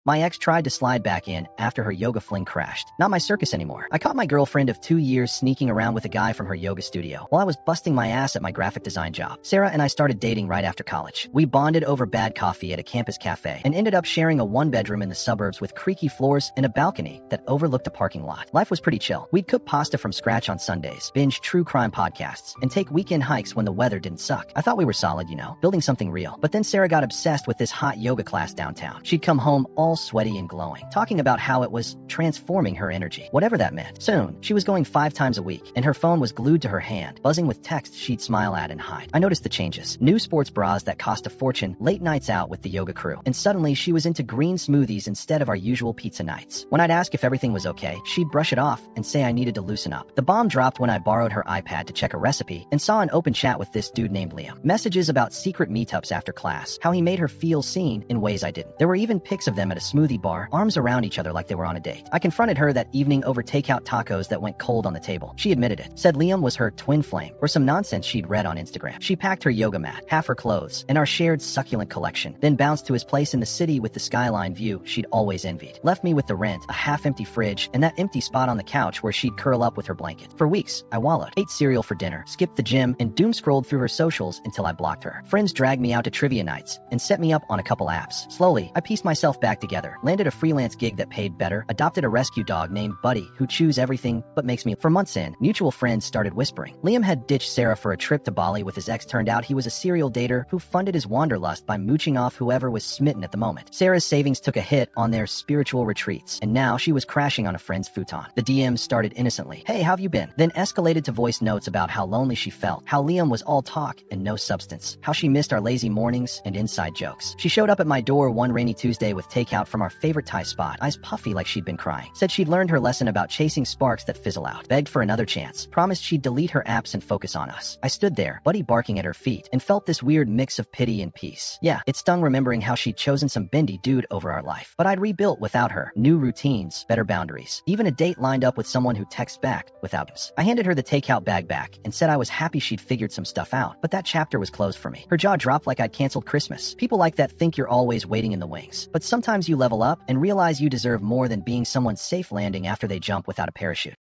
My ex tried to slide back in after her yoga fling crashed. Not my circus anymore. I caught my girlfriend of 2 years sneaking around with a guy from her yoga studio while I was busting my ass at my graphic design job. Sarah and I started dating right after college. We bonded over bad coffee at a campus cafe and ended up sharing a one-bedroom in the suburbs with creaky floors and a balcony that overlooked a parking lot. Life was pretty chill. We'd cook pasta from scratch on Sundays, binge true crime podcasts, and take weekend hikes when the weather didn't suck. I thought we were solid, building something real. But then Sarah got obsessed with this hot yoga class downtown. She'd come home all sweaty and glowing, talking about how it was transforming her energy, whatever that meant. Soon, she was going 5 times a week, and her phone was glued to her hand, buzzing with texts she'd smile at and hide. I noticed the changes. New sports bras that cost a fortune, late nights out with the yoga crew, and suddenly she was into green smoothies instead of our usual pizza nights. When I'd ask if everything was okay, she'd brush it off and say I needed to loosen up. The bomb dropped when I borrowed her iPad to check a recipe and saw an open chat with this dude named Liam. Messages about secret meetups after class, how he made her feel seen in ways I didn't. There were even pics of them at a smoothie bar, arms around each other like they were on a date. I confronted her that evening over takeout tacos that went cold on the table. She admitted it, said Liam was her twin flame, or some nonsense she'd read on Instagram. She packed her yoga mat, half her clothes, and our shared succulent collection, then bounced to his place in the city with the skyline view she'd always envied. Left me with the rent, a half-empty fridge, and that empty spot on the couch where she'd curl up with her blanket. For weeks, I wallowed, ate cereal for dinner, skipped the gym, and doom-scrolled through her socials until I blocked her. Friends dragged me out to trivia nights and set me up on a couple apps. Slowly, I pieced myself back together, landed a freelance gig that paid better, adopted a rescue dog named Buddy who chews everything but makes me. For months in, mutual friends started whispering. Liam had ditched Sarah for a trip to Bali with his ex. Turned out he was a serial dater who funded his wanderlust by mooching off whoever was smitten at the moment. Sarah's savings took a hit on their spiritual retreats, and now she was crashing on a friend's futon. The DMs started innocently. Hey, how have you been? Then escalated to voice notes about how lonely she felt, how Liam was all talk and no substance, how she missed our lazy mornings and inside jokes. She showed up at my door one rainy Tuesday with takeout from our favorite Thai spot, eyes puffy like she'd been crying. Said she'd learned her lesson about chasing sparks that fizzle out. Begged for another chance. Promised she'd delete her apps and focus on us. I stood there, Buddy barking at her feet, and felt this weird mix of pity and peace. Yeah, it stung remembering how she'd chosen some bendy dude over our life. But I'd rebuilt without her. New routines, better boundaries. Even a date lined up with someone who texts back without him. I handed her the takeout bag back and said I was happy she'd figured some stuff out, but that chapter was closed for me. Her jaw dropped like I'd canceled Christmas. People like that think you're always waiting in the wings. But sometimes you level up and realize you deserve more than being someone's safe landing after they jump without a parachute.